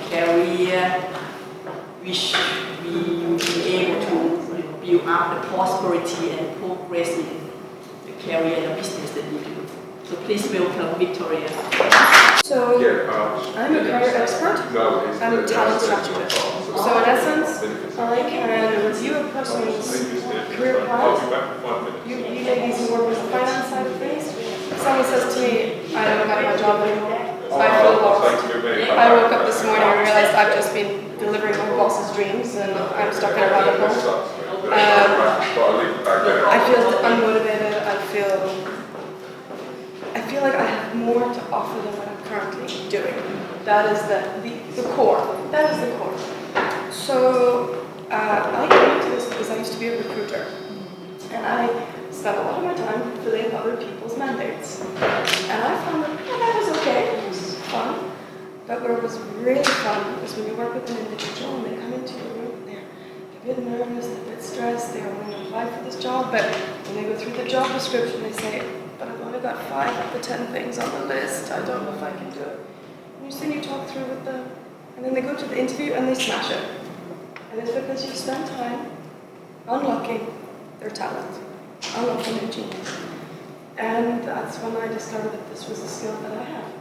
career which we will be able to build up the prosperity and progress in the career and the business that we do. So please welcome Victoria. So, I'm a career expert. I'm a talent strategist. So in essence, I can review a person's career path. You ladies who work with the finance side of things. If someone says to me, I don't have my job anymore, I feel lost. I woke up this morning and realized I've just been delivering my boss's dreams and I'm stuck in a rabbit hole. I feel unmotivated. I feel like I have more to offer than what I'm currently doing. That is the core. That is the core. So I came into this because I used to be a recruiter. And I spent a lot of my time filling other people's mandates. And I found that was okay. It was fun. But where it was really fun was when you work with an individual and they come into your room, they're a bit nervous, they're a bit stressed, they want to apply for this job, but when they go through the job description, they say, but I've only got 5 of the 10 things on the list, I don't know if I can do it. And you talk through with them, and then they go to the interview and they smash it. And it's because you spend time unlocking their talent, unlocking their genius. And that's when I discovered that this was a skill that I have.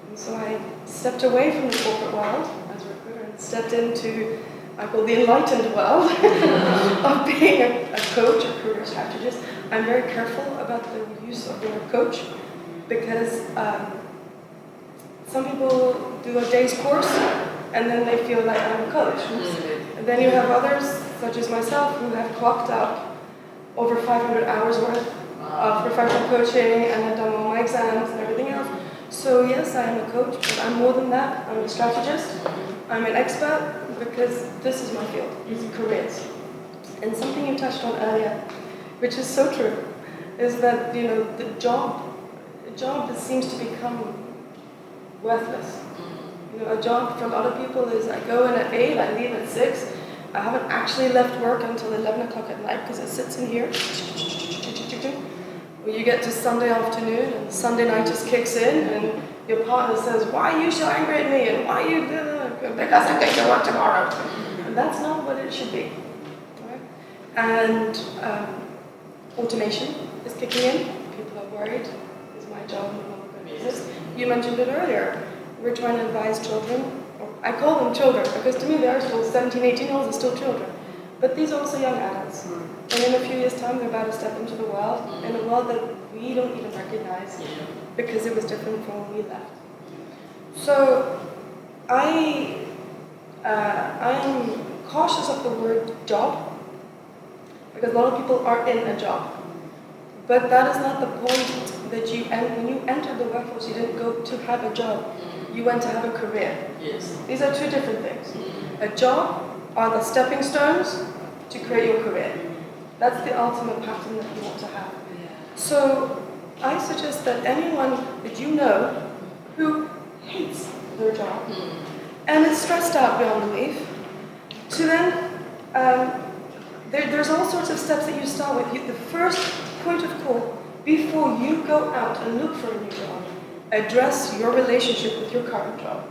And so I stepped away from the corporate world as a recruiter and stepped into, I call the enlightened world of being a coach, a career strategist. I'm very careful about the use of the word coach because some people do a day's course and then they feel like I'm a coach. And then you have others, such as myself, who have clocked out over 500 hours worth of professional coaching and have done all my exams and everything else. So yes, I am a coach, but I'm more than that. I'm a strategist. I'm an expert because this is my field, it's careers. And something you touched on earlier, which is so true, is that the job that seems to become worthless. A job for a lot of people is I go in at 8, I leave at 6. I haven't actually left work until 11 o'clock at night because it sits in here. When you get to Sunday afternoon and Sunday night just kicks in and your partner says, why are you so angry at me and why are you, because I get to work tomorrow. And that's not what it should be. Right? And automation is kicking in. People are worried. Is my job no longer going to exist? You mentioned it earlier. We're trying to advise children. I call them children because to me they are still 17, 18-year-olds are still children. But these are also young adults. And in a few years' time, they're about to step into the world, in a world that we don't even recognize because it was different from when we left. So I am cautious of the word job because a lot of people are in a job. But that is not the point that when you entered the workforce, you didn't go to have a job. You went to have a career. Yes. These are 2 different things. A job are the stepping stones to create your career. That's the ultimate pattern that you want to have. So I suggest that anyone that you know who hates their job and is stressed out beyond belief, to then, there's all sorts of steps that you start with. The first point of call, before you go out and look for a new job, address your relationship with your current job.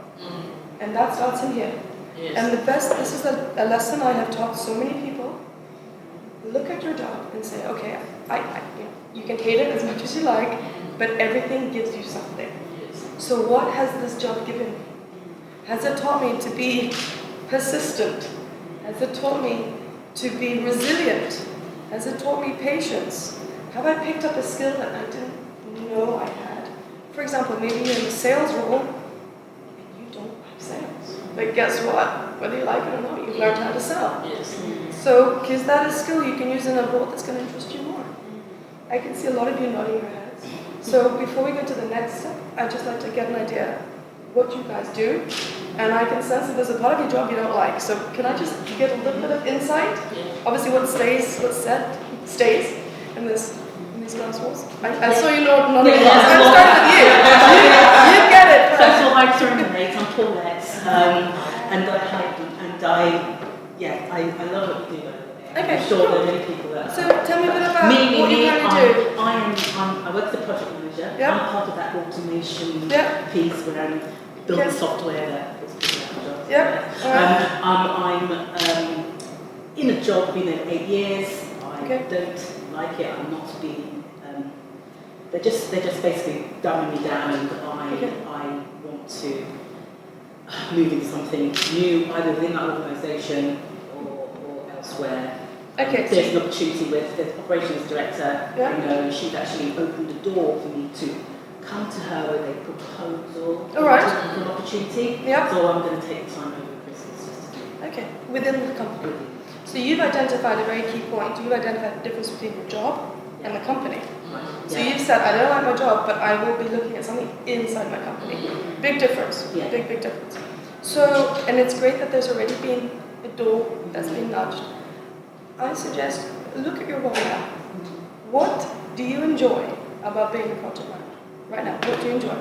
And that starts in here. Yes. And this is a lesson I have taught so many people. Look at your job and say, okay, you can hate it as much as you like, but everything gives you something. Yes. So what has this job given me? Has it taught me to be persistent? Has it taught me to be resilient? Has it taught me patience? Have I picked up a skill that I didn't know I had? For example, maybe you're in a sales role and you don't have sales. But guess what? Whether you like it or not, you've learned how to sell. Yes. So, because that is a skill you can use in a role that's going to interest you more. I can see a lot of you nodding your heads. So before we go to the next step, I'd just like to get an idea what you guys do. And I can sense that there's a part of your job you don't like. So can I just get a little bit of insight? Obviously what's said, stays in these glass walls. I saw you nodding your heads. I'm starting with you. You get it. That's what I terminate on toilets. And I love what you do. Okay, I'm sure there are many people that. So tell me a bit about what you kind of do. I work as a project manager. Yep. I'm part of that automation Yep. piece where I'm building Yes. software that puts people out of jobs. Yeah. All right. I'm in a job, been there 8 years. I Okay. don't like it. I'm not being. They're just basically dumbing me down, and Okay. I want to move into something new, either within that organisation or elsewhere. Okay. There's an opportunity with the operations director. Yeah. You know, she's actually opened the door for me to come to her with a proposal All right. for an opportunity. Yeah. So I'm going to take the time over Christmas just to do Okay. Within the company. it. So you've identified a very key point. You've identified the difference between your job and the company. So you've said, I don't like my job, but I will be looking at something inside my company. Big difference. Yeah. Big difference. So, and it's great that there's already been a door that's been nudged. I suggest, look at your role now. What do you enjoy about being a project manager right now? What do you enjoy?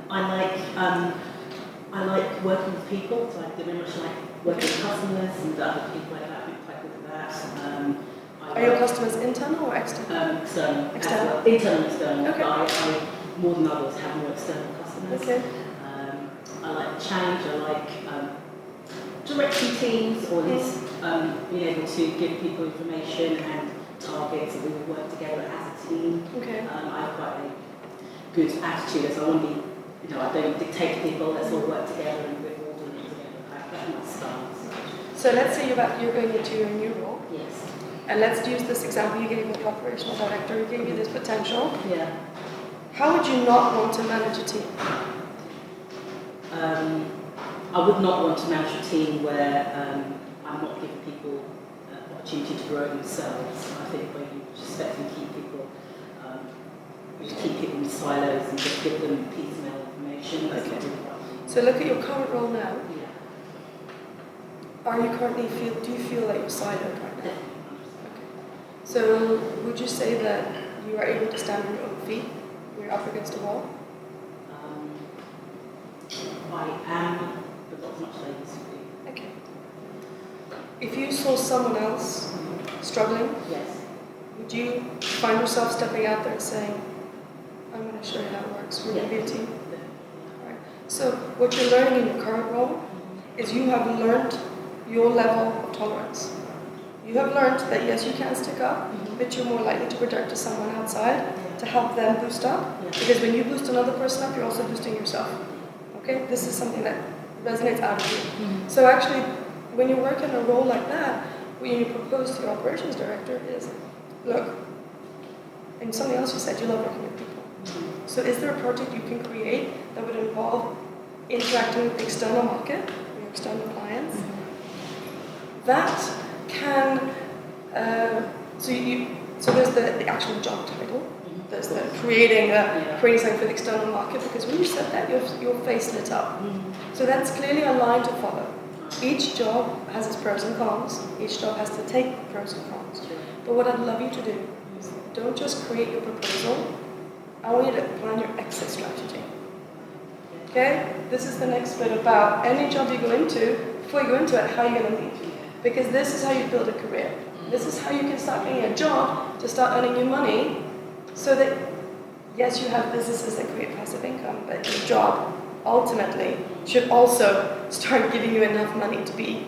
I like working with people, so I very much like working with customers and other people like that. I'm quite good at that. Are your customers internal or external? External. External. Internal and external. Okay. But I, more than others, have more external customers. Okay. I like challenge. I like directing teams, or at least being able to give people information and targets, and we will work together as a team. Okay. I have quite a good attitude, so I want to be, I don't dictate to people. Let's all work together and we're all doing it together. That's my style. So let's say you're going into your new role, Yes. and let's use this example you gave with the operational director who gave you this potential. Yeah. How would you not want to manage a team? I would not want to manage a team where I'm not giving people an opportunity to grow themselves. I think where you just let them keep people, you just keep people in silos and just give them piecemeal information. That's not really right. So look at your current role now. Yeah. Do you feel like you're siloed right now? Definitely. So would you say that you are able to stand on your own feet when you're up against a wall? I am, but not as much as I used to be. Okay. If you saw someone else struggling, Yes. would you find yourself stepping out there and saying, I'm going to show you how it works, we're going to be a team? Right. So what you're learning in your current role is you have learned your level of tolerance. You have learned that yes, you can stick up, but you're more likely to project to someone outside to help them boost up. Yeah. Because when you boost another person up, you're also boosting yourself. Okay? This is something that resonates out of you. So actually, when you work in a role like that, when you propose to your operations director is, look, and something else you said, you love working with people. So is there a project you can create that would involve interacting with the external market, or your external clients? That can, so there's the actual job title, there's the creating something for the external market, because when you said that, your face lit up. So that's clearly a line to follow. Each job has its pros and cons, each job has to take the pros and cons. But what I'd love you to do is don't just create your proposal, I want you to plan your exit strategy. Okay? This is the next bit about any job you go into, before you go into it, how are you going to leave? Because this is how you build a career. This is how you can start getting a job to start earning you money, so that, yes, you have businesses that create passive income, but your job ultimately should also start giving you enough money to be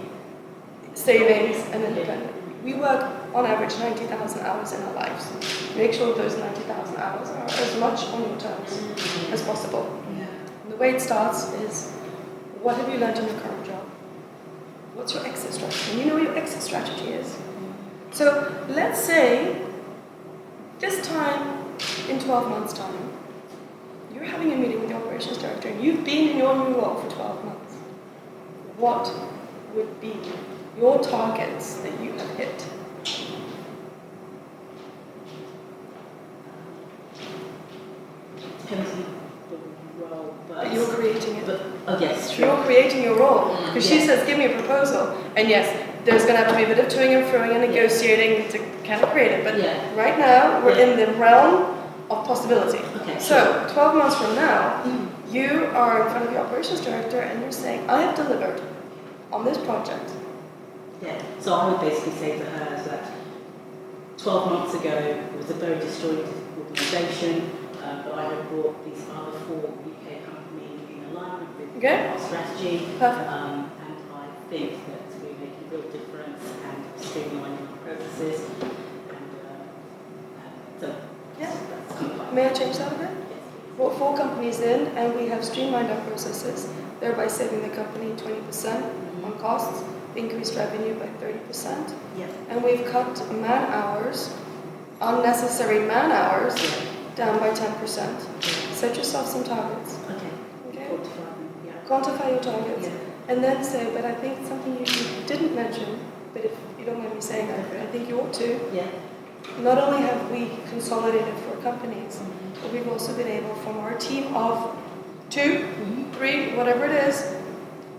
savings and independent. We work on average 90,000 hours in our lives. Make sure those 90,000 hours are as much on your terms as possible. And the way it starts is, what have you learned in your current job? What's your exit strategy? And you know what your exit strategy is. So let's say this time, in 12 months' time, you're having a meeting with the operations director and you've been in your new role for 12 months. What would be your targets that you have hit? Depends on the role, But you're creating it. Yes, true. You're creating your role. Because she says, give me a proposal. And yes, there's going to have to be a bit of toing and froing and negotiating to kind of create it. But right now, we're in the realm of possibility. Okay, So 12 months from now, you are in front of the operations director and you're saying, I have delivered on this project. Yeah, so I would basically say to her that 12 months ago it was a very disjointed organisation, but I had brought these other 4 UK companies in alignment with our strategy. Perfect. And think that we're making a real difference and streamlining our processes. So Yeah. that's kind of like, May I change that a bit? yes, We're 4 companies in, and we have streamlined our processes, thereby saving the company 20% on costs, increased revenue by 30%, yeah. and we've cut man hours, unnecessary man hours, down by 10%. Set yourself some targets, Okay. okay? 45, yeah. Quantify your targets, Yeah. and then say, but I think something you didn't mention, but if you don't mind me saying that, I think you ought to. Yeah. Not only have we consolidated 4 companies, but we've also been able, from our team of 2, 3, whatever it is,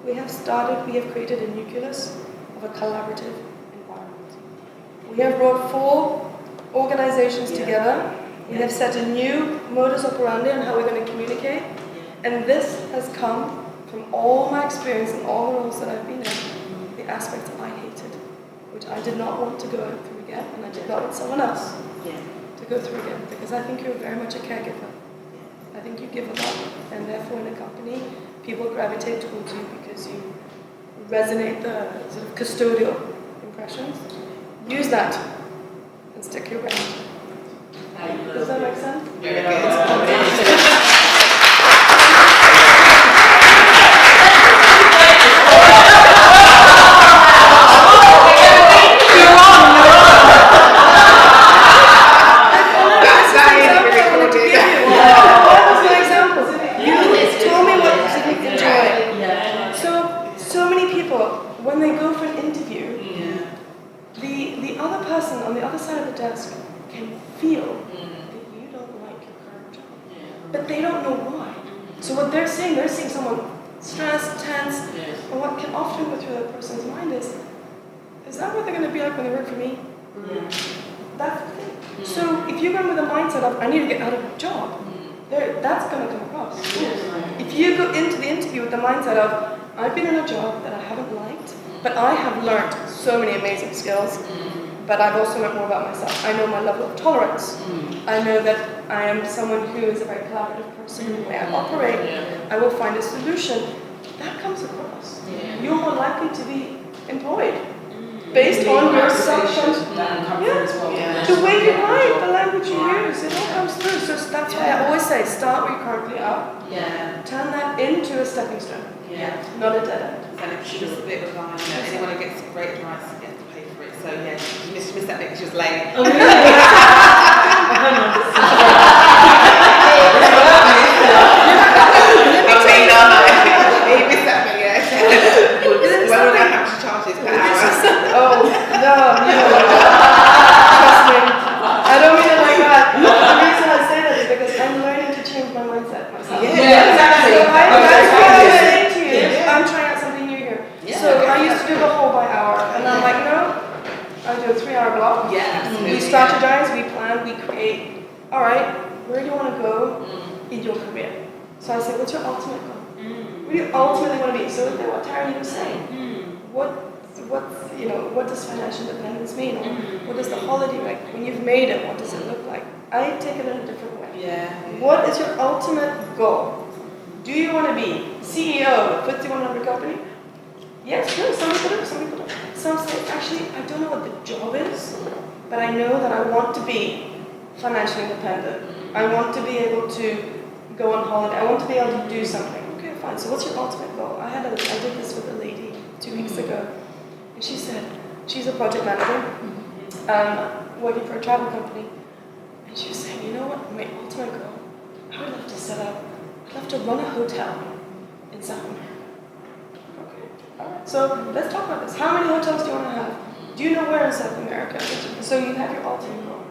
we have created a nucleus of a collaborative environment. We have brought 4 organizations Yeah. together. We Yeah. have set a new modus operandi on how we're going to communicate. And this has come from all my experience in all the roles that I've been in, the aspects I hated, which I did not want to go through again, and I did not want someone else Yeah. to go through again, because I think you're very much a caregiver. I think you give a lot, and therefore in a company, people gravitate towards you because you resonate the sort of custodial impressions. Use that and stick your ground. Does that make sense? Very good. That was my example. You told me what you didn't enjoy. Yeah. So many people, when they go for an interview, the other person on the other side of the desk can feel that you don't like your current job, but they don't know why. So what they're seeing someone stressed, tense, and what can often go through that person's mind is that what they're going to be like when they work for me? That's the thing. So if you go in with a mindset of, I need to get out of a job, that's going to come across. If you go into the interview with the mindset of, I've been in a job that I haven't liked, but I have learned so many amazing skills, but I've also learned more about myself. I know my level of tolerance. I know that I am someone who is a very collaborative person in the way I operate. I will find a solution. That comes across. You're more likely to be employed based on your assumptions. The way you write, the language you use, it all comes through. So that's why I always say, start where you currently are. Turn that into a stepping stone, not a dead end. And it's just a bit of like, anyone who gets great advice gets to pay for it. So yeah, you missed that bit because she was late. Oh, You missed that bit, yeah. Well, I have to charge this per hour. Oh, no, trust me. I don't mean it like that. The reason I say that is because I'm learning to change my mindset myself. Yeah, exactly. So that's what I'm saying to you. Yeah. I'm trying out something new here. Yeah. So I used to do the whole by hour, and I'm like, no, I do a 3-hour block. Yeah, absolutely. We strategize, we plan, we create. All right, where do you want to go in your career? So I say, what's your ultimate goal? Where do you ultimately want to be? So what Tara was saying, what does financial independence mean? Or what does the holiday like? When you've made it, what does it look like? I take it in a different way. Yeah. What is your ultimate goal? Do you want to be CEO of a FTSE 100 company? Yes, no, some people do, some people don't. Some say, actually, I don't know what the job is, but I know that I want to be financially independent. I want to be able to go on holiday. I want to be able to do something. Okay, fine. So what's your ultimate goal? I did this with a lady 2 weeks ago, and she said, she's a project manager, working for a travel company, and she was saying, you know what, my ultimate goal, I would love to I'd love to run a hotel in South America. Okay, all right. So let's talk about this. How many hotels do you want to have? Do you know where in South America? So you have your ultimate goal.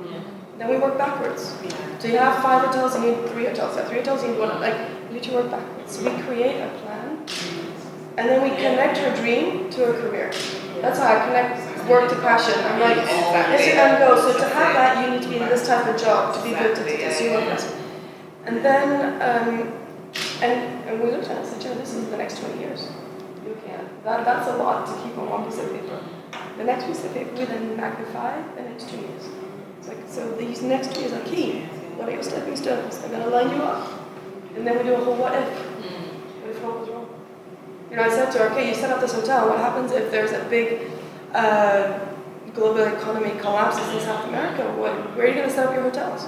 Then we work backwards. So you have 5 hotels, you need 3 hotels. You have 3 hotels, you need 1. Like, you need to work backwards. So we create a plan, and then we connect her dream to her career. That's how I connect work to passion. I'm like, it's your end goal. So to have that, you need to be in this type of job to be good to pursue this. And then, and we looked at it and said, Joe, this is the next 20 years. You can't. That's a lot to keep on one piece of paper. The next piece of paper we then magnify the next 2 years. It's like, so these next 2 years are key. What are your stepping stones? They're going to line you up. And then we do a whole what if. What if all goes wrong? You know, I said to her, okay, you set up this hotel, what happens if there's a big global economy collapses in South America? Where are you going to set up your hotels?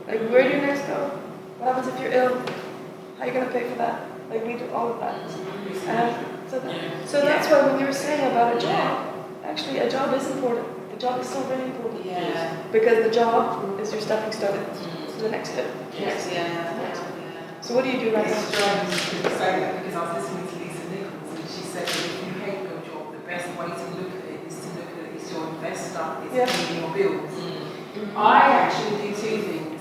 Like, where do your nurse go? What happens if you're ill? How are you going to pay for that? Like, we do all of that. So that's why when you were saying about a job, actually a job is important. The job is still really important. Yeah. Because the job is your stepping stone to the next bit. Yes, yeah. So what do you do right It's now? strange to say that because I was listening to Lisa Nichols and she said that if you hate your job, the best way to look at it is to look at it as your investor, it's Yeah. paying your bills. I actually do two things.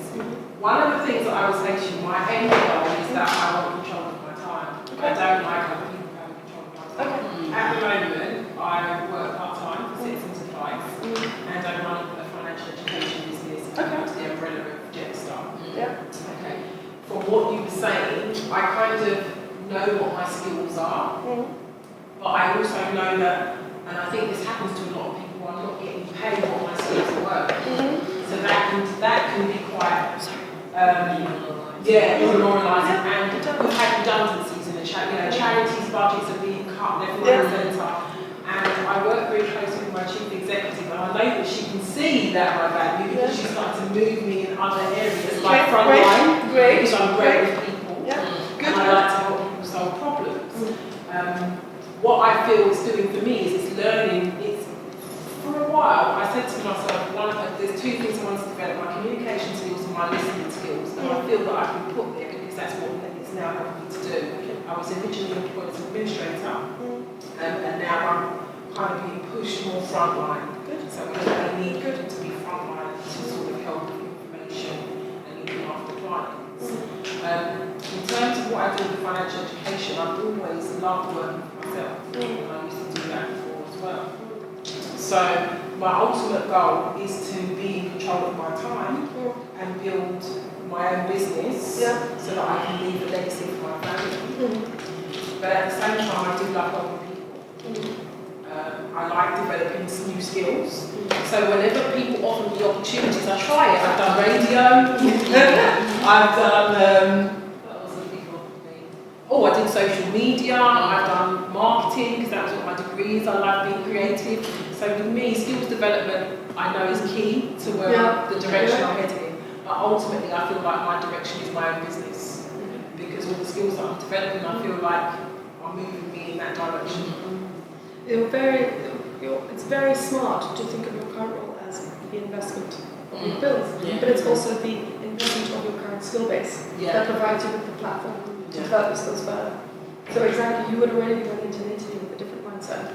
One of the things that I would say to you, my end goal is that I want control of my time. I don't like other people having control of my time. Okay. At the moment, I work part-time for Citizens Advice and I run a financial education business under the umbrella of Jetstar. Yeah. Okay. From what you were saying, I kind of know what my skills are, but I also know that, and I think this happens to a lot of people, I'm not getting paid what my skills are worth. So that can be quite, demoralising. And we've had redundancies in the charities budgets are being cut left, right, and centre. And I work very closely with my chief executive, and I know that she can see that I value because she's started to move me in other areas like frontline, because I'm great with people, and I like to help people solve problems. What I feel it's doing for me is it's learning. It's for a while I said to myself, there's two things I want to develop: my communication skills and my listening skills, and I feel that I can put there because that's what it's now helping me to do. I was originally employed as an administrator. And now I'm kind of being pushed more frontline. So I need to be frontline to sort of help with information and looking after clients. In terms of what I do with financial education, I've always loved working for myself. And I used to do that before as well. So my ultimate goal is to be in control of my time and build my own business so that I can leave a legacy for my family. But at the same time, I do love helping people. I like developing some new skills. So whenever people offer me opportunities, I try it. I've done radio. I've done, what else have people offered me? Oh, I did social media. I've done marketing because that was what my degree is. I like being creative. So with me, skills development, I know is key to where the direction I'm heading in. But ultimately, I feel like my direction is my own business. Because all the skills that I'm developing, I feel like are moving me in that direction. It's very smart to think of your current role as the investment of your bills, but it's also the investment of your current skill base that provides you with the platform to develop your skills further. So exactly, you would already go into an interview with a different mindset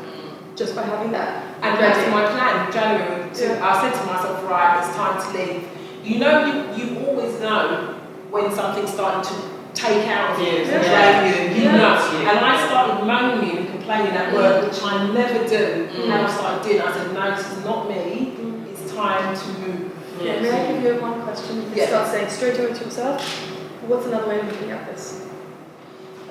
just by having that. And that's my plan in January. I said to myself, right, it's time to leave. You know, you always know when something's starting to take out of you, you know. And I started moaning and complaining at work, which I never do. And I started doing it. I said, no, this is not me. It's time to move. May I give you one question? You can start saying straight away to yourself, what's another way of looking at this?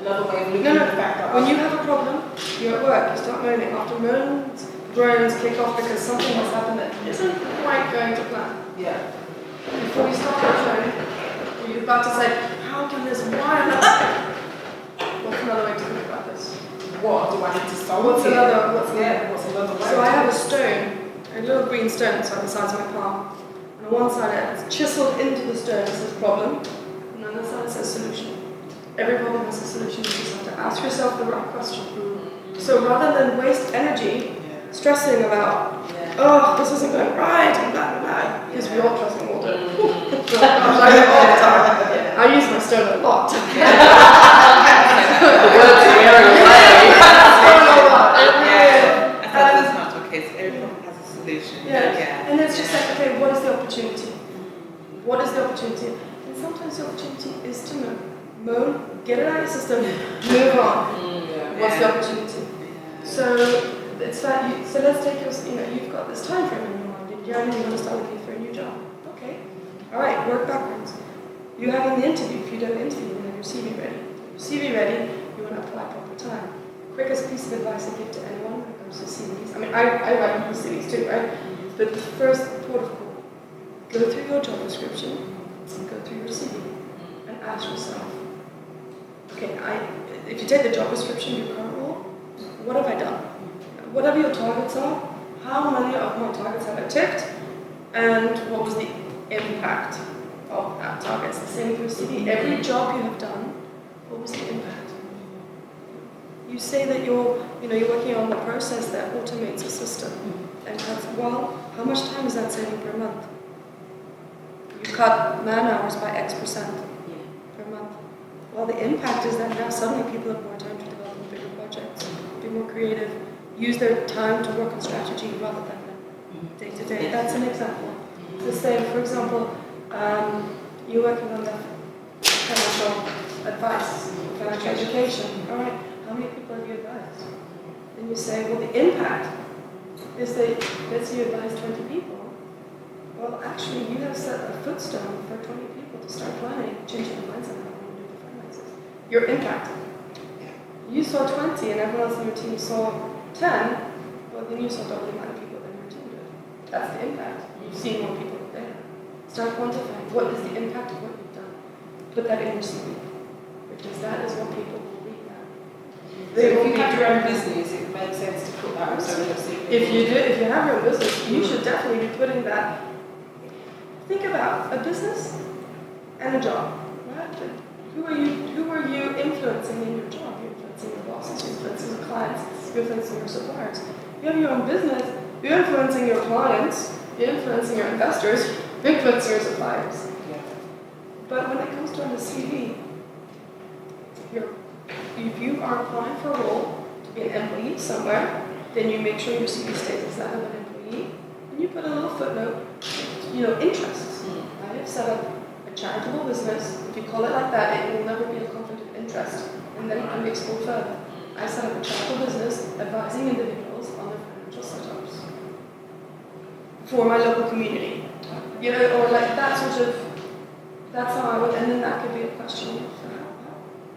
Another way of looking at the fact that when you have a problem, you're at work, you start moaning. After moans, groans kick off because something has happened that isn't quite going to plan. Before you start moaning, you're about to say, how can this, why not? What's another way to think about this? What do I need to solve? What's another way? So I have a stone, a little green stone on the sides of my palm. And on one side it's chiseled into the stone, it says problem, and on the other side it says solution. Every problem has a solution. You just have to ask yourself the right question. So rather than waste energy stressing about, oh, this isn't going right, and blah, blah, blah, because we all trust me all the time. I use my stone a lot. the words are wearing away. That's not okay. So every problem has a solution. And it's just like, okay, what is the opportunity? What is the opportunity? And sometimes the opportunity is to moan, get it out of your system, move on. What's the opportunity? So it's that. So let's take you've got this time frame in your mind. In January, you want to start looking for a new job. Okay. All right. Work backwards. You having the interview. If you don't interview, you have your CV ready. Your CV ready. You want to apply proper time. Quickest piece of advice I give to anyone when it comes to CVs. I mean, I write people's CVs too, right? But the first port of call. Go through your job description. Go through your CV, and ask yourself. Okay, if you take the job description, your current role, what have I done? Whatever your targets are, how many of my targets have I ticked, and what was the impact of that target? It's the same for a CV. Every job you have done, what was the impact? You say that you're working on the process that automates a system, and that's, well, how much time is that saving per month? You cut man hours by X% per month. Well, the impact is that now suddenly people have more time to develop bigger projects, be more creative, use their time to work on strategy rather than day to day. That's an example. The same, for example, you're working on the financial advice, financial education. All right, how many people have you advised? And you say, well, the impact is that let's say you advise 20 people. Well, actually, you have set a footstone for 20 people to start planning, changing the mindset of how they do the finances. Your impact. You saw 20 and everyone else in your team saw 10, well, then you saw double the amount of people that your team did. That's the impact. You've seen more people there. Start quantifying what is the impact of what you've done. Put that in your CV, because that is what people will read now. So if you have your own business, it makes sense to put that also in your CV. If you have your own business, you should definitely be putting that. Think about a business and a job, right? Who are you influencing in your job? You're influencing your bosses, you're influencing your clients, you're influencing your suppliers. You have your own business, you're influencing your clients, you're influencing your investors, you're influencing your suppliers. Yeah. But when it comes to on the CV, if you are applying for a role to be an employee somewhere, then you make sure your CV states as that of an employee, and you put a little footnote, interests. I have set up a charitable business. If you call it like that, it will never be a conflict of interest, and then it can be explored further. I set up a charitable business advising individuals on their financial setups for my local community. Or like that sort of, that's how I would, and then that could be a question.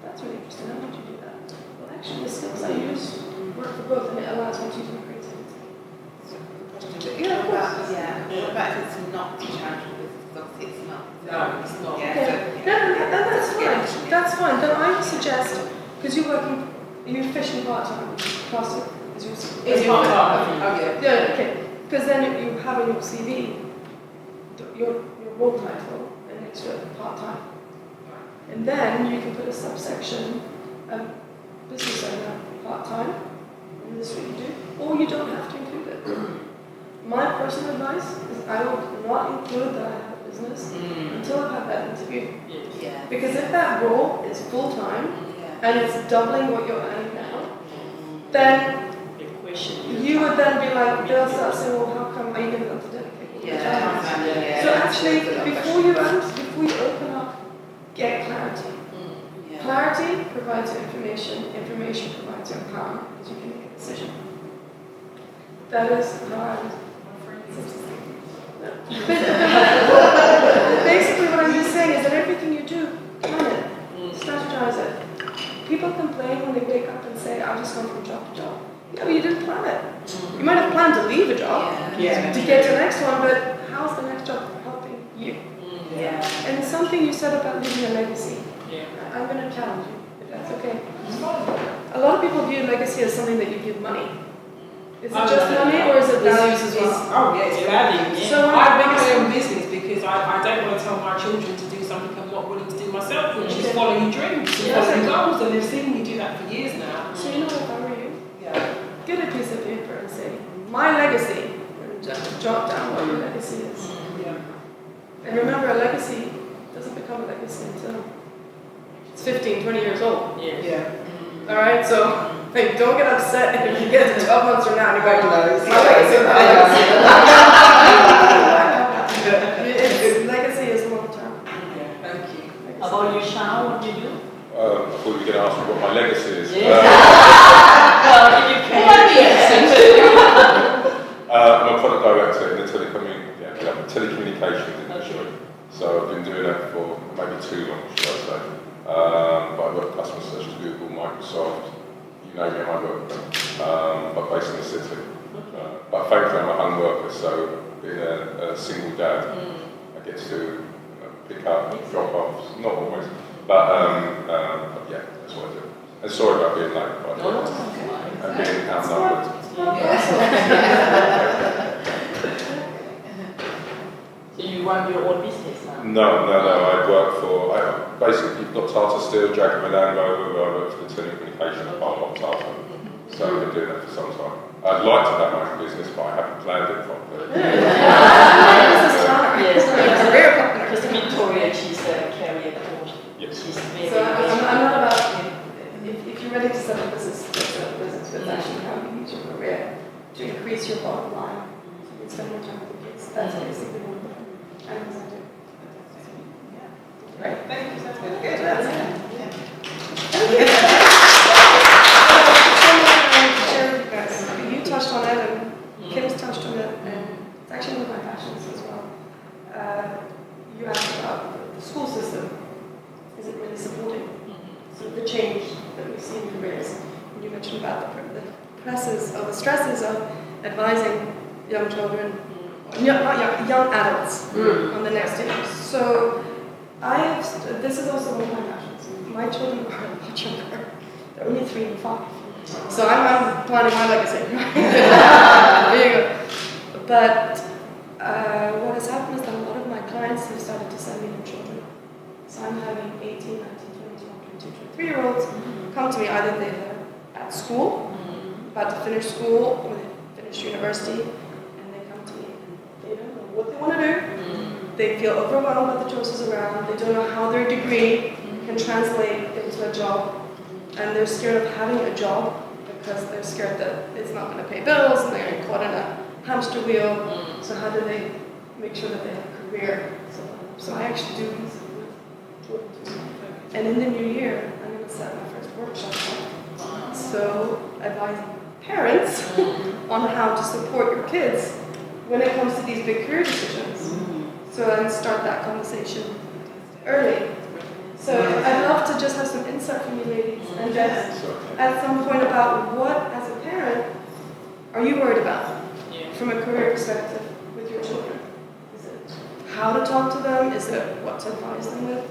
That's really interesting. How did you do that? Well, actually, the skills I use work for both, and it allows me to use my creativity. What about if it's not charitable business? Because it's not. No, it's not. Yeah, Okay. That's fine. That's fine. Then I would suggest, because you're fishing part-time, CrossFit is your It's part-time. Oh, yeah. Yeah, okay. Because then you have in your CV your role title and next to it part-time. And then you can put a subsection of business owner part-time, and this is what you do, or you don't have to include it. My personal advice is I would not include that I have a business until I've had that interview. Yeah. Because if that role is full-time and it's doubling what you're earning now, then The question you would then be like, they'll start saying, well, how come are you going to have to dedicate more time? So actually, before you open up, get clarity. Clarity provides you information. Information provides you empowerment, because you can make a decision. That is how I would. Basically, what I'm just saying is that everything you do, plan it, strategize it. People complain when they wake up and say, I've just gone from job to job. No, you didn't plan it. You might have planned to leave a job to get to the next one, but how's the next job helping you? And something you said about leaving a legacy. I'm going to challenge you, if that's okay. A lot of people view legacy as something that you give money. Is it just money, or is it values as well? Oh, yeah, it's value. So I run my own business because I don't want to tell my children to do something I'm not willing to do myself, which is following dreams and following goals, and they've seen me do that for years now. So you know if I were you, Yeah. get a piece of paper and say, my legacy, and just jot down what your legacy is. Yeah. And remember, a legacy doesn't become a legacy until it's 15, 20 years old. Yeah. All right, so hey, don't get upset if you get to 12 months from now and you're going, knows? my legacy. Legacy is long term. Thank you. How about you, Shana? What do you do? I thought you were going to ask me what my legacy is. Well, if you can. I'm a product director in the telecommunications industry. So I've been doing that for maybe too long, should I say. But I work with customers such as Google, Microsoft, you name it, I work with them. But based in the city. But thankfully I'm a home worker, so being a single dad, I get to pick up, drop off, not always. But yeah, that's what I do. And sorry about being late. But No, no, okay. and being outnumbered. So you run your own business now? No, I work for, basically you've got Tata Steel, Jacob Land Rover, where I work for the telecommunication part of Tata. So I've been doing that for some time. I'd like to have my own business, but I haven't planned it properly. Yes, Very popular. because Victoria, she's a carrier coach. Yes. She's very, So I'm not about, if you're ready to set up a business, set up a business, but actually how you use your career to increase your bottom line. So you can spend more time with the kids. That's basically what I'm going to do. Right. Thank you, that's good. Good, that's it. You touched on it, and Kim's touched on it, and it's actually one of my passions as well. You asked about the school system. Is it really supporting sort of the change that we see in careers? And you mentioned about the stresses of advising young children, young adults on the next stage. So this is also one of my passions. My children are a lot younger. They're only 3 and 5. So I'm planning my legacy. There you go. But what has happened is that a lot of my clients have started to send me their children. So I'm having 18, 19, 20, 22, 23-year-olds come to me. Either they're at school, about to finish school, or they finish university, and they come to me and they don't know what they want to do. They feel overwhelmed by the choices around. They don't know how their degree can translate into a job. And they're scared of having a job because they're scared that it's not going to pay bills and they're going to be caught in a hamster wheel. So how do they make sure that they have a career? So I actually do these with children too. And in the new year, I'm going to set my first workshop up. So advising parents on how to support your kids when it comes to these big career decisions. So and start that conversation early. So I'd love to just have some insight from you ladies and just at some point about what, as a parent, are you worried about from a career perspective with your children? Is it how to talk to them? Is it what to advise them with?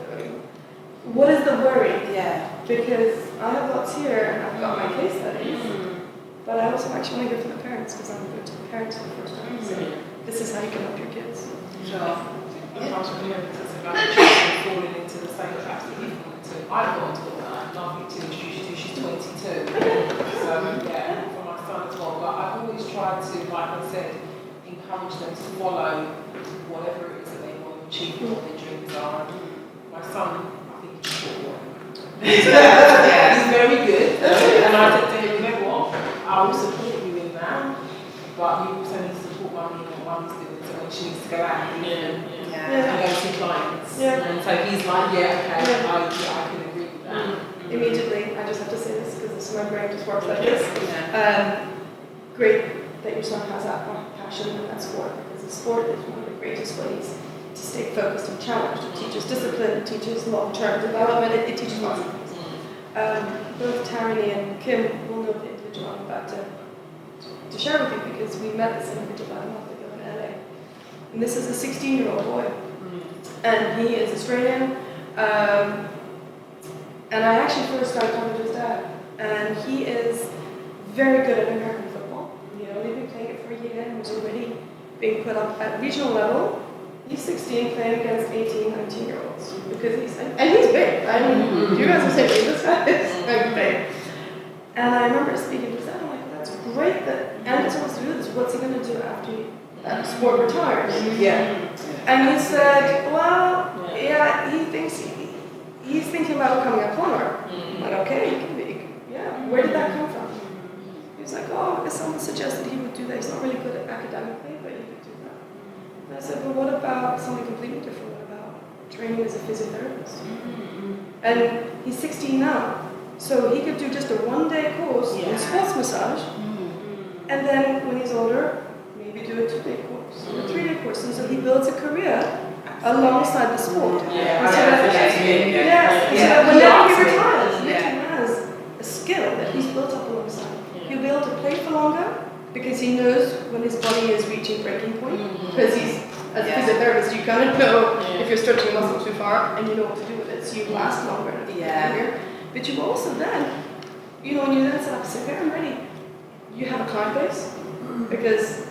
What is the worry? Yeah. Because I have lots here and I've got my case studies, but I also actually want to hear from the parents because I'm going to the parents for the first time. So this is how you can help your kids. Sure. Sometimes when you have to about children falling into the same traps that you've fallen into. I've got a daughter, nothing to introduce you to, she's 22. So, yeah, for my son as well. But I've always tried to, like I said, encourage them to follow whatever it is that they want to achieve, what their dreams are. My son, I think he's just got one. He's very good. And I said to him, you know what, I will support you in that, but you also need to support mommy in what mommy's doing. So when she needs to go out and go to clients. And so he's like, I can agree with that. Immediately, I just have to say this because my brain just works like this. Great that your son has that passion and that sport, because the sport is one of the greatest ways to stay focused and challenged. It teaches discipline, it teaches long-term development, it teaches lots of things. Both Tarini and Kim will know the individual I'm about to share with you because we met this individual about a month ago in LA. And this is a 16-year-old boy. And he is Australian. And I actually first got talking to his dad. And he is very good at American football. He had only been playing it for a year and was already being put up at regional level. He's 16 playing against 18, 19-year-olds. Because he's big. I mean, you guys are saying this guy is very big. And I remember speaking to his dad, I'm like, that's great that Anderson wants to do this. What's he going to do after that sport retires? And he said, well, he thinks he's thinking about becoming a plumber. I'm like, okay, you can be. Where did that come from? He was like, because someone suggested he would do that. He's not really good at academically, but he could do that. And I said, well, what about something completely different? What about training as a physiotherapist? And he's 16 now, so he could do just a one-day course in sports massage, and then when he's older, maybe do a 2-day course, or a 3-day course, and so he builds a career alongside the sport. So that whenever he retires, he has a skill that he's built up alongside. He'll be able to play for longer because he knows when his body is reaching breaking point. Because he's, as a physiotherapist, you kind of know if you're stretching a muscle too far and you know what to do with it, so you last longer in a career. But you also then, when you then set up, say, okay, I'm ready. you have a client base, because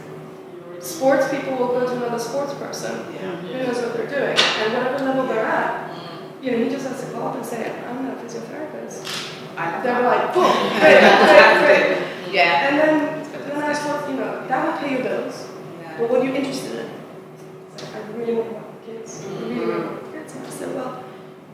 sports people will go to another sports person who knows what they're doing, and whatever level they're at, you know, he just has to call up and say, I'm not a physiotherapist. I love They're that. like, boom, great. Yeah. And then I thought, you know, that will pay your bills, but what are you interested in? It's like, I really want to work with kids. I really want to work with kids. And I said, well,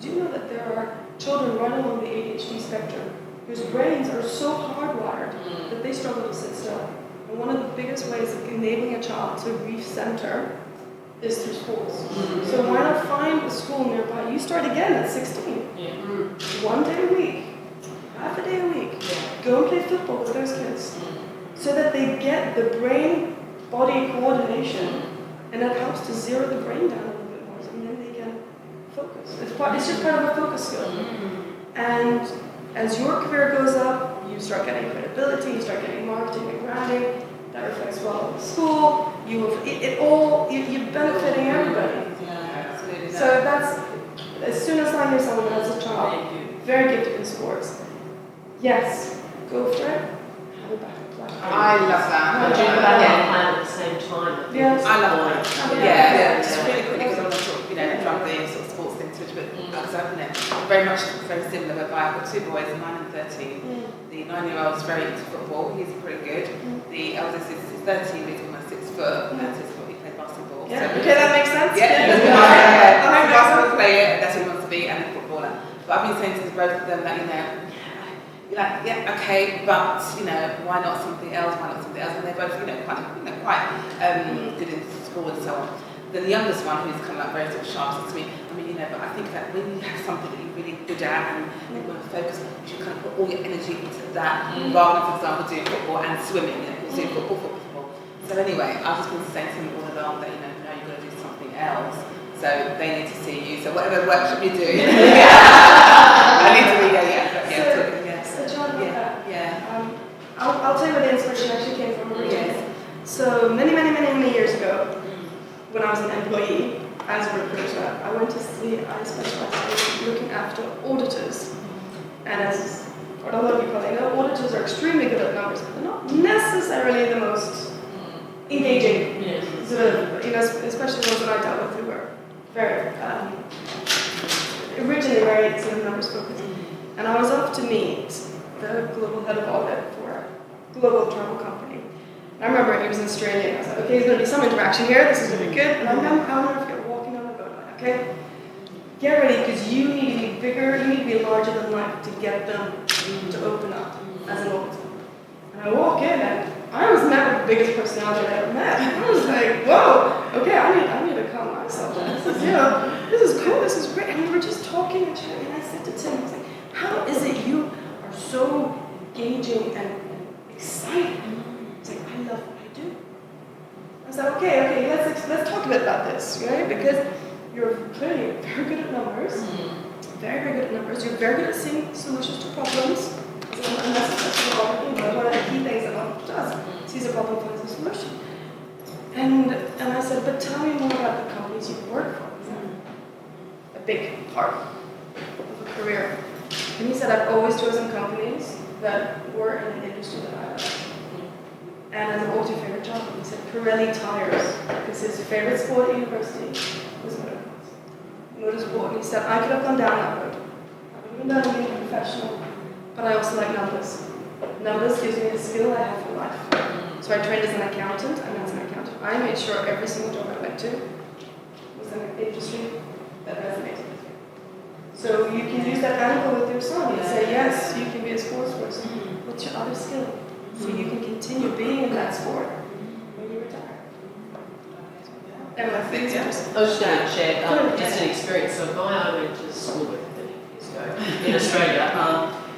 do you know that there are children right along the ADHD spectrum whose brains are so hardwired that they struggle to sit still? And one of the biggest ways of enabling a child to recenter is through schools. So why not find a school nearby? You start again at 16. 1 day a week, half a day a week. Go and play football with those kids so that they get the brain-body coordination, and that helps to zero the brain down a little bit more, and then they can focus. It's just part of a focus skill. And as your career goes up, you start getting credibility, you start getting marketing and branding. That reflects well in school. You're benefiting everybody. Yeah, absolutely. So that's, as soon as I hear someone has a child, very gifted in sports, yes, go for it. Have a backup plan. I love that. But do that plan at the same time. I think Yes. is I love the that. point. Yeah. Just really quickly, because I want to talk, drop the sort of sports thing to it, but very much very similar. Whereby I've got two boys, 9 and 13. The 9-year-old is very into football. He's pretty good. The eldest is 13, he's almost 6 foot. That's his what he plays basketball. Yeah. So Okay, that makes sense. Yeah. I'm a basketball player. That's what he wants to be, and a footballer. But I've been saying to both of them that you're like, yeah, okay, but why not something else? Why not something else? And they're both, quite good in school and so on. Then the youngest one, who's kind of like very sort of sharp, says to me, but I think that when you have something that you're really good at and you want to focus, you should kind of put all your energy into that, rather than, for example, doing football and swimming. Doing football. So anyway, I've just been saying to them all along that now you've got to do something else. So they need to see you. So whatever workshop you do, I need to be So John, yeah. I'll tell you where the inspiration actually came from originally. So many years ago, when I was an employee as a recruiter, I specialized in looking after auditors. And as a lot of you probably know, auditors are extremely good at numbers, but they're not necessarily the most engaging. Sort of, especially the ones that I dealt with who were very, originally very sort of numbers focused. And I was off to meet the global head of audit for a global travel company. And I remember he was in Australia, and I was like, okay, there's going to be some interaction here, this is going to be good. And I remember, I'll never forget walking on the boat, like, okay, get ready, because you need to be bigger, you need to be larger than life to get them to open up as an auditor. And I walk in, and I was met with the biggest personality I ever met. I was like, whoa, okay, I need to calm myself down. This is cool, this is great. And we were just talking and chatting, and I said to Tim, I was like, how is it you are so engaging and excited? He's like, I love what I do. I was like, okay, let's talk a bit about this, right? Because you're clearly very good at numbers, very good at numbers. You're very good at seeing solutions to problems. And that's one of the key things that Orange does. Sees a problem, finds a solution. And I said, but tell me more about the companies you work for. Is that a big part of a career? And he said, I've always chosen companies that were in an industry that I like. And I said, what was your favorite job? And he said, Pirelli tires, because his favorite sport at university was motorsport. And he said, I could have gone down that road. I would have done being a professional, but I also like numbers. Numbers gives me the skill I have for life. So I trained as an accountant, and as an accountant, I made sure every single job I went to was in an industry that resonated with me. So you can use that angle with your son and say, yes, you can be a sports person. What's your other skill? So you can continue being in that sport when you retire. And I think I was just going to share just an experience. So I went to school with 30 years ago in Australia.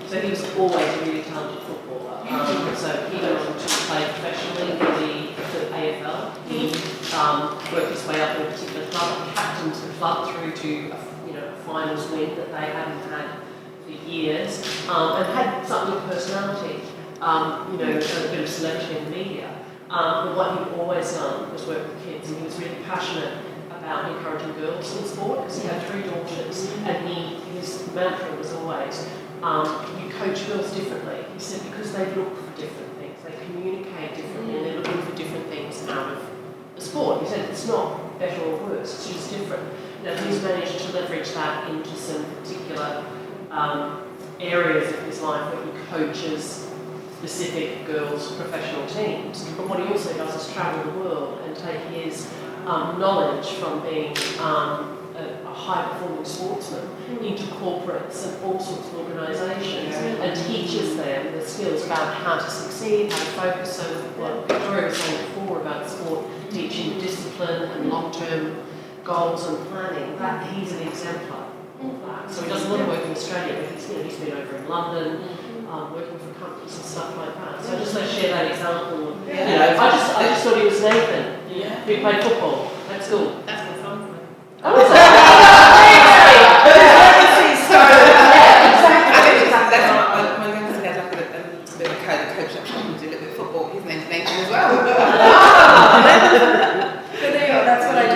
So he was always a really talented footballer. So he went on to play professionally in the AFL. He worked his way up in a particular club, captained the club through to a finals win that they hadn't had for years, and had something of personality. A bit of celebrity in the media. But what he'd always done was work with kids, and he was really passionate about encouraging girls in sport because he had 3 daughters, and his mantra was always, you coach girls differently. He said because they look for different things, they communicate sport. He said it's not better or worse, it's just different. You know, he's managed to leverage that into some particular areas of his life where he coaches specific girls' professional teams. But what he also does is travel the world and take his knowledge from being a high-performing sportsman into corporates and all sorts of organisations and teaches them the skills about how to succeed, how to focus. So what Victoria was saying before about sport, teaching discipline and long-term goals and planning, that he's an exemplar of that. So he does a lot of work in Australia, but he's been over in London, working for companies and stuff like that. So I just want to share that example. Of, I just thought he was Nathan. Yeah. Who played football at school. That's my son. Oh, is My youngest had like a bit of a coach up shop and do a little bit of football. His name's Nathan as well. But there you go, that's what I do.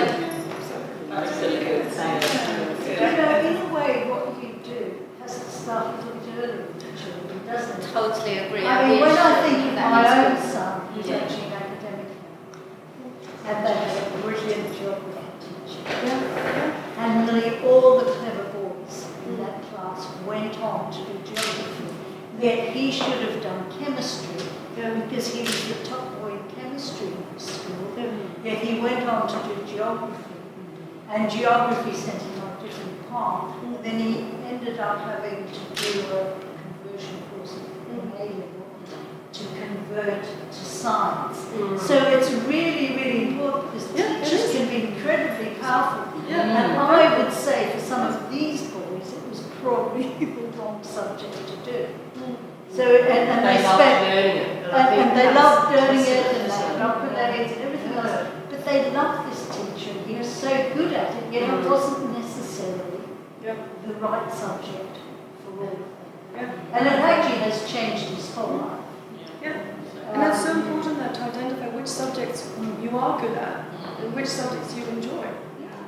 In a way, what you do has to start a little bit earlier with the children, doesn't it? Totally agree. I mean, when I think of That my is own good. son, who's actually an academic now, and they have a brilliant geography teacher. And nearly all the clever boys in that class went on to do geography. Yet he should have done chemistry, because he was the top boy in chemistry in the school. Yet he went on to do geography. And geography sent him on a different path. And then he ended up having to do a conversion course in A-level to convert to science. So it's really, really important because teachers can be incredibly powerful. And I would say for some of these boys, it was probably the wrong subject to do. So, and they loved spent, learning it. and they loved learning it, and they had accolades and everything else. But they loved this teacher. He was so good at it, yet it wasn't necessarily the right subject for all of them. And it actually has changed his whole life. And it's so important that to identify which subjects you are good at and which subjects you enjoy.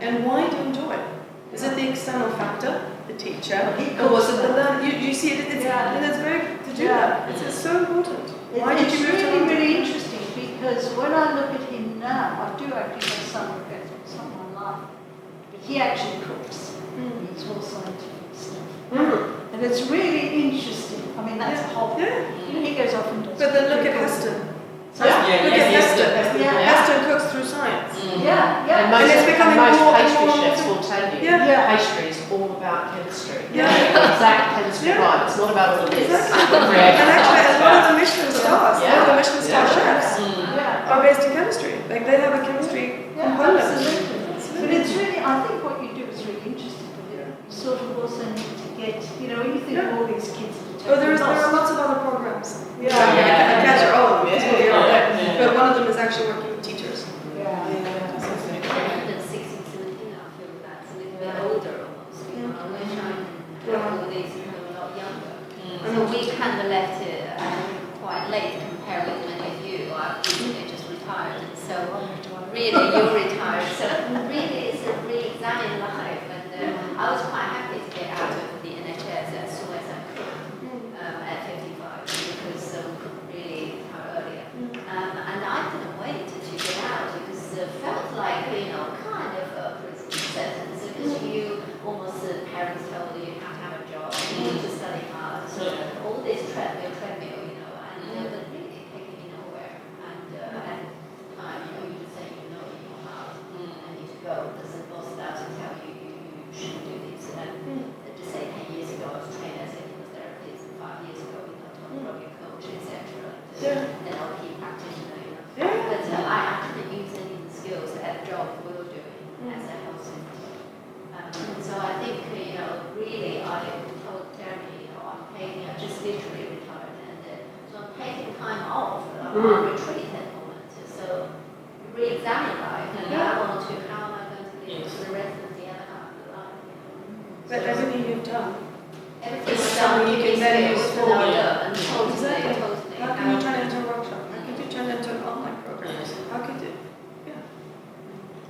And why do you enjoy it? Is it the external factor, the teacher, or was it the learn? You see, and it's very to do that. It's so important. Why did It's you move to really, London? really interesting because when I look at him now, I do actually have some regrets, it's not my life. But he actually cooks. He's all scientific stuff. And it's really interesting. I mean, that's a hobby. He goes off and does. But then look at Heston. So, Look at Heston. Yeah. Heston cooks through science. Yeah, And yeah. most, it's becoming most more and pastry more chefs often. will tell you Yeah. pastry is all about chemistry. Yeah. Exact chemistry right. It's not about all of this. And actually, a lot of the Michelin stars, a lot of the Michelin star chefs Yeah. are based in chemistry. Like they have a chemistry component. Absolutely. But it's really, I think what you do is really interesting. You sort of also need to get, when you think of all these kids that Oh, there are are lots of other programs. Yeah. I can't share all of them. Yeah. Yeah. But one of them is actually working with teachers. Yeah. 160 to, I feel that's a little bit older almost. I wish I had all these a lot younger. So we kind of left it quite late compared with many of you. I've recently just retired, and so really you're retired. So really it's a re-examine life, and I was quite happy to get out of the NHS as soon as I could at 55 because I couldn't really retire earlier. And I couldn't wait to get out because it felt like, kind of a prison sentence because you almost, parents told you have to have a job, you need to study hard, so all this treadmill, and but really taking me nowhere. And at the time, you just say, in your heart, I need to go. Does the boss start to tell you you shouldn't do this? And just say 10 years ago, I was trained as a hypnotherapist, 5 years ago, from your coach, etc. And NLP practitioner, But I couldn't use any of the skills that job we were doing as a health center. So I think, really I told Jeremy, I'm taking, I just literally retired, and so I'm taking time off, on retreat at the moment. So re-examine life, and I want to, how am I going to live for the rest of the other half of the life? But everything you've done, Everything It's was done, something you can then use for- and totally. how can you turn it into a workshop? How can you turn it into an online program? How could you?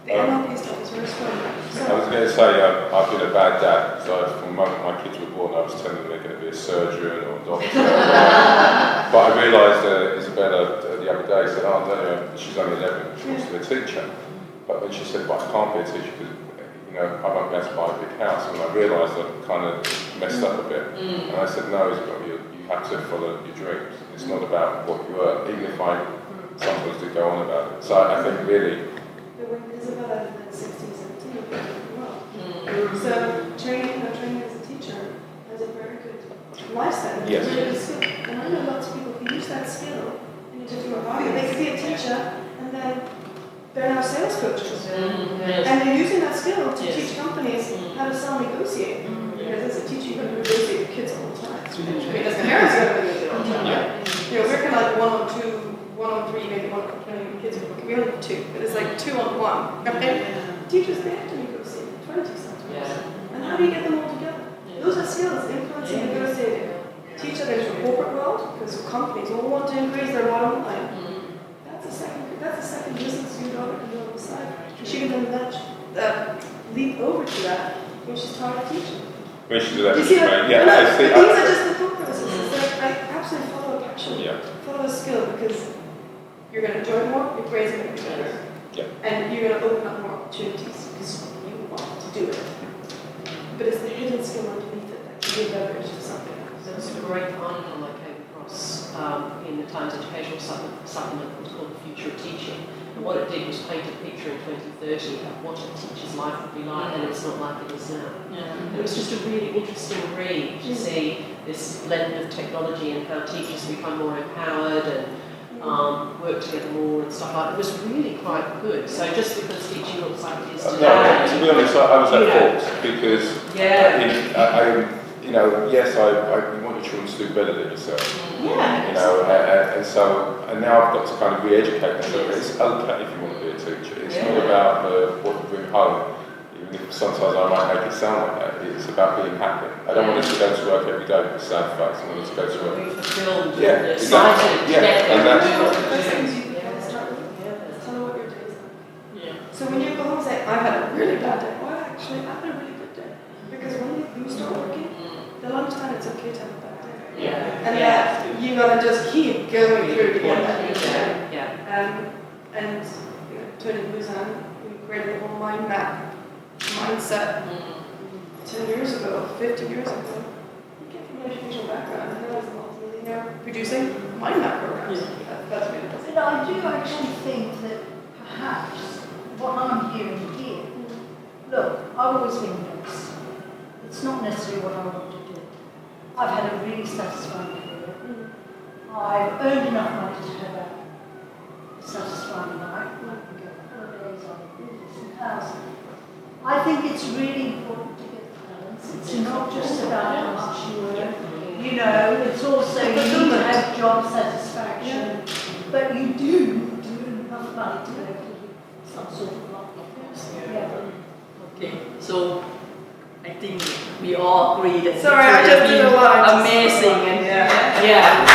The NLP stuff is very strong. I was going to say, I've been a bad dad. So from the moment my kids were born, I was telling them they're going to be a surgeon or a doctor. But I realised Isabella the other day said, she's only 11, she wants to be a teacher. but then she said, but I can't be a teacher because, you know, I won't be able to buy a big house. And I realised I'd kind of messed up a bit. And I said, no, you have to follow your dreams. It's not about what you earn, even if I sometimes do go on about it. So I think really... But when Isabella was 16, 17, it was really well. So training as a teacher has a very good lifestyle. Yes. It's a really good skill. And I know lots of people who use that skill in a different way. They could be a teacher and then they're now sales coaches. And they're using that skill to teach companies how to sell and negotiate. Because as a teacher, you're going to negotiate with kids all the time. I mean, as parents, you're going to negotiate all the time. You know, we're kind of like 1-on-2, 1-on-3, maybe 1-on-20 kids. We only have 2, but it's like 2-on-1. Okay? Teachers, they have to negotiate 20 sometimes. And how do you get them all together? Those are skills, influencing, negotiating. Teach others from corporate world, because companies all want to increase their bottom line. That's a second business your daughter can do on the side. She can then leap over to that when she's tired of teaching. When she did that, You see that? yeah, No, I see. but these are just the thought processes. It's like, I absolutely follow a passion, Yeah. follow a skill, because you're going to enjoy more, your grades are going to be better. Yeah. And you're going to open up more opportunities because you want to do it. But it's the hidden skill underneath it that can be leveraged for something else. There was a great article I came across in the Times Educational Supplement that was called The Future of Teaching. And what it did was paint a picture in 2030 of what a teacher's life would be like, and it's not like it is now. And it was just a really interesting read to see this blend of technology and how teachers become more empowered and work together more and stuff like that. It was really quite good. So just because teaching looks like it is No, today, to be honest, I was you know, at fault because you know, yes, I want your children to do better than yourself. yeah, You know, and now I've got to kind of re-educate myself. It's okay if you want to be a teacher. It's not about what you bring home, even if sometimes I might make it sound like that. It's about being happy. I don't want us to go to work every day with sad face. I want us to go to work. being fulfilled, Yeah, and exactly. excited to Yeah, get there and that's- do what Those to things do. you can start with. Tell her what your day is like. Yeah. So when you go home and say, I had a really bad day, well, actually, I had a really good day. Because when you start working, they'll understand it's okay to have a bad day. Yeah. And that you gotta just keep going through to get that good day. Yeah. And you know, Tony Buzan, we created a whole mind map, mindset 10 years ago, 50 years ago. He came from an educational background, and now he's a multi-millionaire producing mind map programs. That's really But I do actually think that perhaps what I'm hearing here, look, I've always been honest. It's not necessarily what I want to do. I've had a really satisfying career. I've earned enough money to have a satisfying life. I can go on holidays, I can do this and house. I think it's really important to get balance. It's not just about how much you earn. You know, it's also you need to have job satisfaction, but you do need to earn enough money to be able to live some sort of life. Yeah. Okay, so I think we all agree that Sorry, I teachers just have did been a lot. amazing and Yeah.